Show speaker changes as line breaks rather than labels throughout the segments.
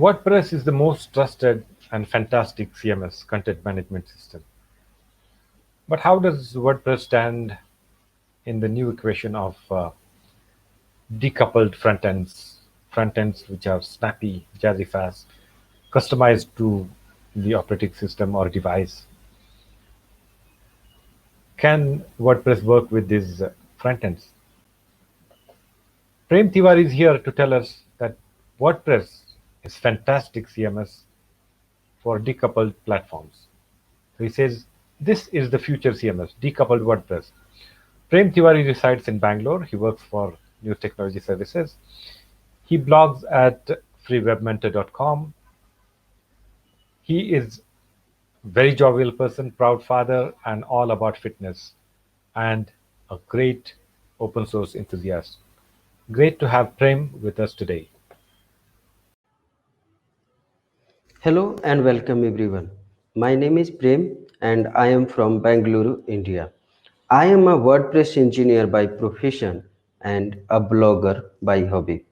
WordPress is the most trusted and fantastic CMS content management system. But how does WordPress stand in the new equation of decoupled front ends which are snappy, jazzy fast, customized to the operating system or device? Can WordPress work with these front ends? Prem Tiwari is here to tell us that WordPress is fantastic CMS for decoupled platforms. So he says this is the future CMS, decoupled WordPress. Prem Tiwari resides in Bangalore. He works for News Technology Services. He blogs at freewebmentor.com. He is very jovial person, proud father, and all about fitness, and a great open source enthusiast. Great to have Prem with us today.
Hello and welcome everyone. My name is Prem and I am from Bangalore, India. I am a WordPress engineer by profession and a blogger by hobby.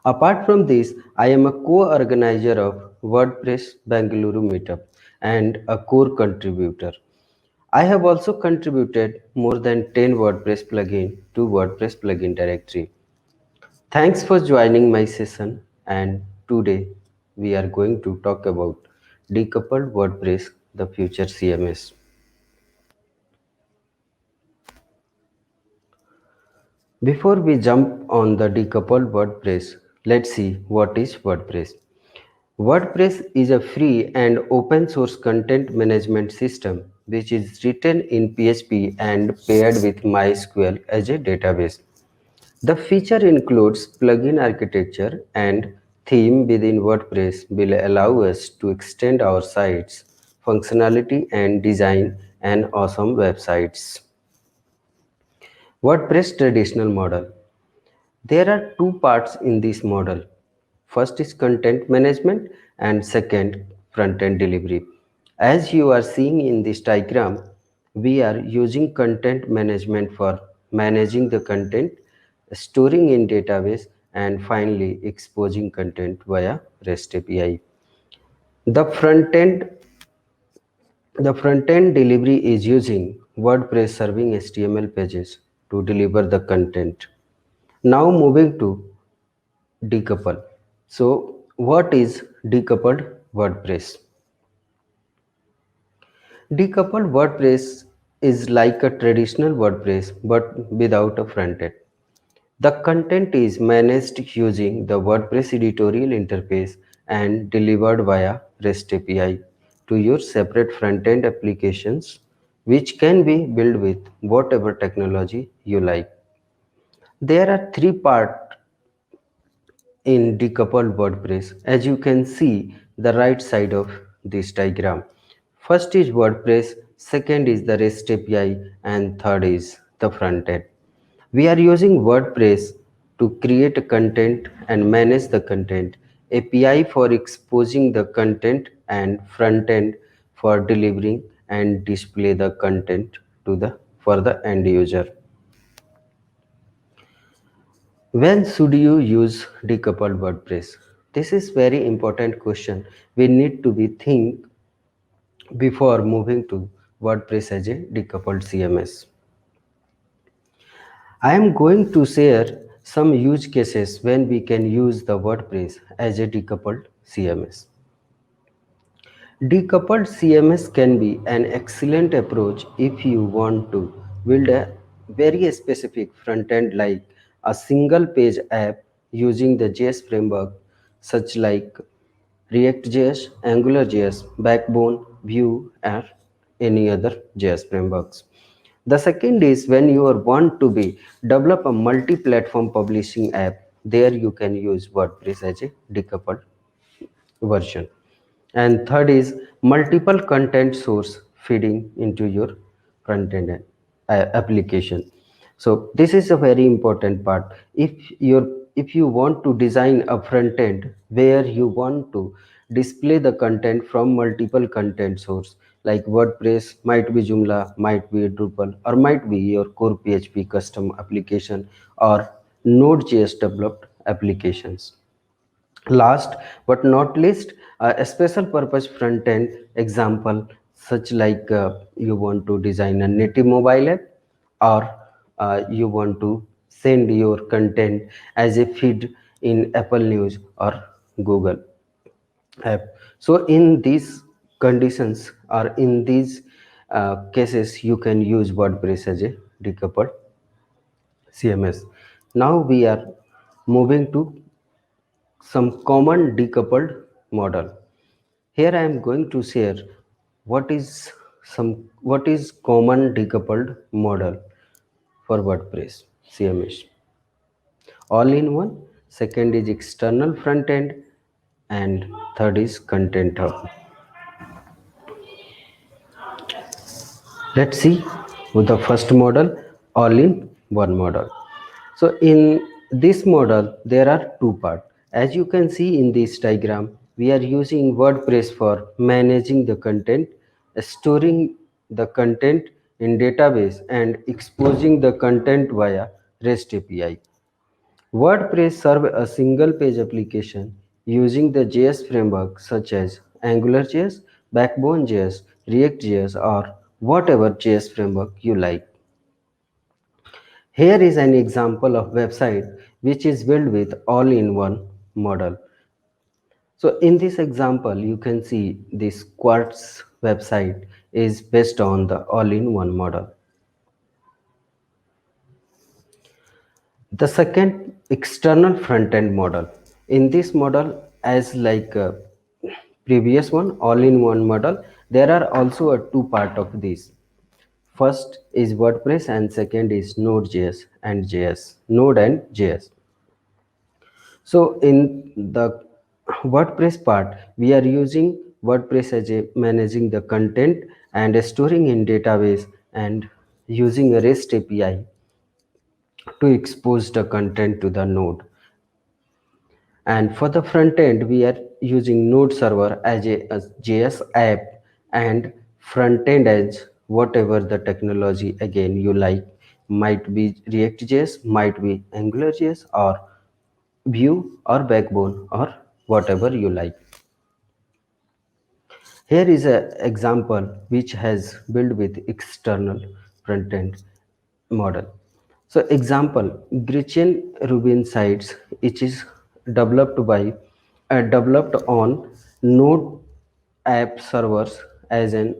Apart from this, I am a co-organizer of WordPress Bangalore Meetup and a core contributor. I have also contributed more than 10 WordPress plugins to WordPress plugin directory. Thanks for joining my session, and today we are going to talk about decoupled WordPress, the future CMS. Before we jump on the decoupled WordPress, let's see what is WordPress. WordPress is a free and open source content management system which is written in PHP and paired with MySQL as a database. The feature includes plugin architecture and theme within WordPress will allow us to extend our site's functionality and design an awesome websites. WordPress traditional model. There are two parts in this model. First is content management and second front-end delivery. As you are seeing in this diagram, we are using content management for managing the content, storing in database, and finally exposing content via REST API. The front end the front-end delivery is using WordPress serving HTML pages to deliver the content. Now moving to decouple. So what is decoupled WordPress? Decoupled WordPress is like a traditional WordPress but without a front end. The content is managed using the WordPress editorial interface and delivered via REST API to your separate front-end applications, which can be built with whatever technology you like. There are three parts in decoupled WordPress, as you can see the right side of this diagram. First is WordPress, second is the REST API, and third is the front end. We are using WordPress to create content and manage the content, API for exposing the content, and front end for delivering and display the content to the for the end user. When should you use decoupled WordPress? This is very important question. We need to be think before moving to WordPress as a decoupled CMS. I am going to share some use cases when we can use the WordPress as a decoupled CMS. Decoupled CMS can be an excellent approach if you want to build a very specific front end like a single page app using the JS framework such like React.js, AngularJS, Backbone, Vue, or any other JS frameworks. The second is when you want to be develop a multi-platform publishing app, there you can use WordPress as a decoupled version. And third is multiple content source feeding into your front end application. So this is a very important part. If you want to design a front end where you want to display the content from multiple content source like WordPress, might be Joomla, might be Drupal, or might be your core PHP custom application or Node.js developed applications. Last but not least, a special purpose front end example, such like you want to design a native mobile app, or you want to send your content as a feed in Apple News or Google app. So in these conditions, or in these cases, you can use WordPress as a decoupled CMS. Now we are moving to some common decoupled model. Here I am going to share what is common decoupled model for WordPress CMS. All in one. Second is external front end, and third is content hub. Let's see with the first model, all in one model. So in this model there are two parts. As you can see in this diagram, we are using WordPress for managing the content, storing the content in database, and exposing the content via REST API. WordPress serves a single page application using the JS framework such as AngularJS, Backbone.js, React.js, or whatever JS framework you like. Here is an example of website which is built with all-in-one model. So in this example, you can see this Quartz website is based on the all-in-one model. The second, external front-end model. In this model, as like previous one, all-in-one model, there are also a two part of this. First is WordPress and second is Node.js and JS, Node and JS. So in the WordPress part, we are using WordPress as a managing the content and storing in database, and using a REST API to expose the content to the node. And for the front end, we are using Node server as a JS app, and front end as whatever the technology again you like. Might be React.js, might be AngularJS, or Vue, or Backbone, or whatever you like. Here is an example which has built with external front end model. So example, Gretchen Rubin sites, which is developed by developed on Node app servers as an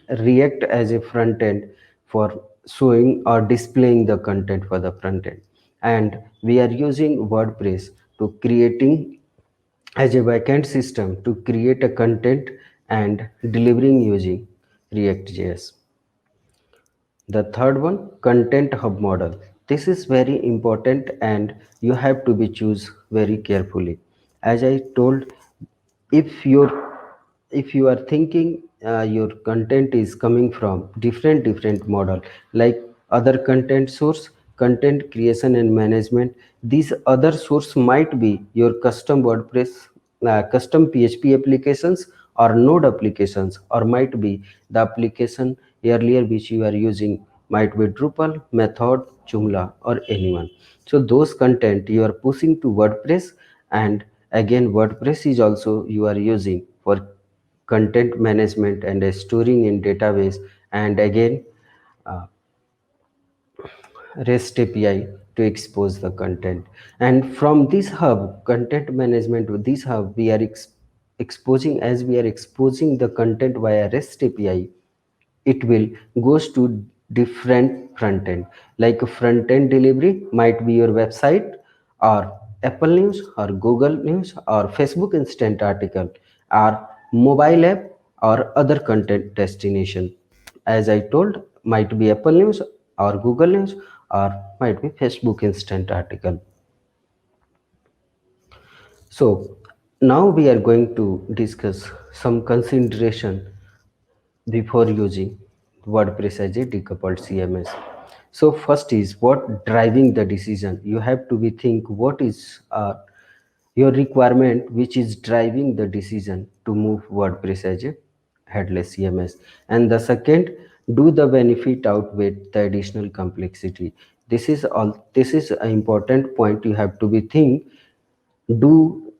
React as a front end for showing or displaying the content for the front end, and we are using WordPress to creating as a backend system to create a content and delivering using React.js. The third one, content hub model. This is very important and you have to be choose very carefully. As I told, if you are thinking your content is coming from different model, like other content source, content creation and management, these other source might be your custom WordPress, custom PHP applications, or node applications, or might be the application earlier which you are using, might be Drupal, Method, Joomla, or anyone. So those content you are pushing to WordPress, and again WordPress is also you are using for content management and storing in database, and again uh, REST API to expose the content. And from this hub, content management with this hub, we are exposing, as we are exposing the content via REST API, it will goes to different front end. Like a front end delivery might be your website, or Apple News, or Google News, or Facebook instant article, or mobile app, or other content destination. As I told, might be Apple News, or Google News, or might be Facebook instant article. So now we are going to discuss some consideration before using WordPress as a decoupled CMS. So first is what driving the decision. You have to be think what is your requirement which is driving the decision to move WordPress as a headless CMS. And the second, do the benefit outweigh the additional complexity. This is an important point you have to be think. do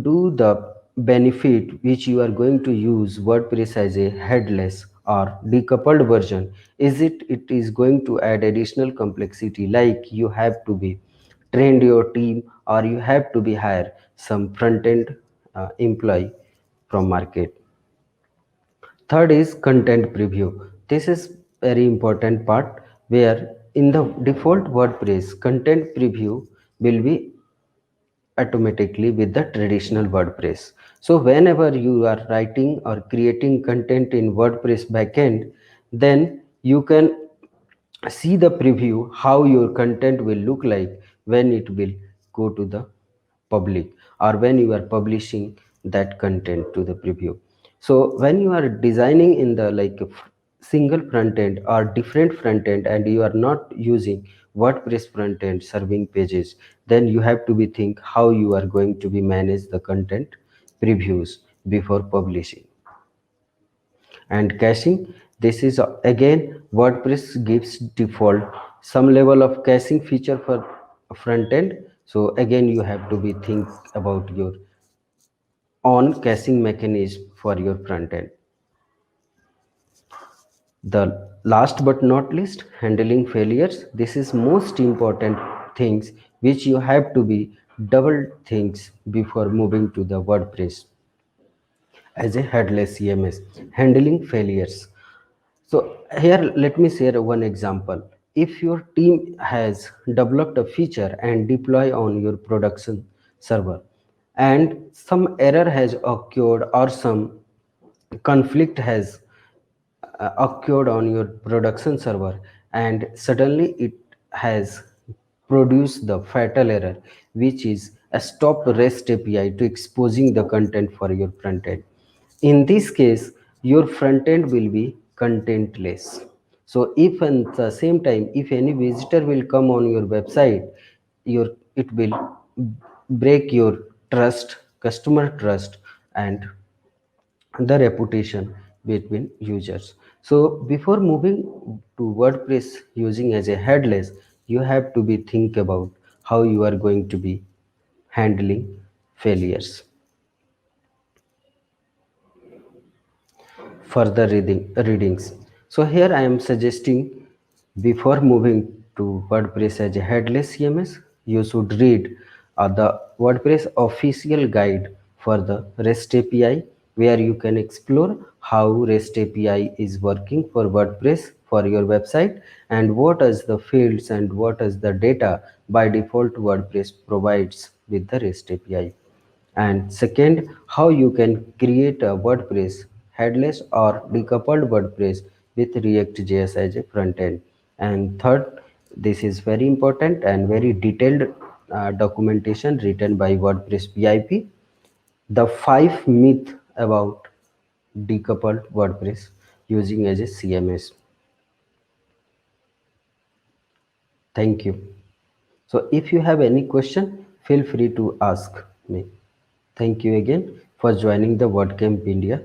do the benefit which you are going to use WordPress as a headless or decoupled version, it is going to add additional complexity, like you have to be trained your team, or you have to be hire some front end employee from market. Third is content preview. This is very important part, where in the default WordPress content preview will be automatically with the traditional WordPress. So whenever you are writing or creating content in WordPress backend, then you can see the preview how your content will look like when it will go to the public, or when you are publishing that content to the preview. So when you are designing in the single front end or different front end, and you are not using WordPress front end serving pages, then you have to be think how you are going to be manage the content previews before publishing. And caching, this is again WordPress gives default some level of caching feature for front end. So again you have to be think about your own caching mechanism for your front end. The last but not least, handling failures. This is most important things which you have to be double things before moving to the WordPress as a headless CMS. Handling failures. So here let me share one example. If your team has developed a feature and deploy on your production server, and some error has occurred or some conflict has occurred on your production server, and suddenly it has produced the fatal error, which is a stop REST API to exposing the content for your front end. In this case, your front end will be contentless. So if at the same time, if any visitor will come on your website, your it will break your trust, customer trust, and the reputation between users. So before moving to WordPress using as a headless, you have to be think about how you are going to be handling failures. Further readings. So here I am suggesting, before moving to WordPress as a headless CMS, you should read the WordPress official guide for the REST API, where you can explore how REST API is working for WordPress for your website, and what is the fields and what is the data by default WordPress provides with the REST API. And second, how you can create a WordPress headless or decoupled WordPress with React.js as a front end. And third, this is very important and very detailed documentation written by WordPress VIP, the 5 myth about decoupled WordPress using as a CMS. Thank you. So if you have any question, feel free to ask me. Thank you again for joining the WordCamp India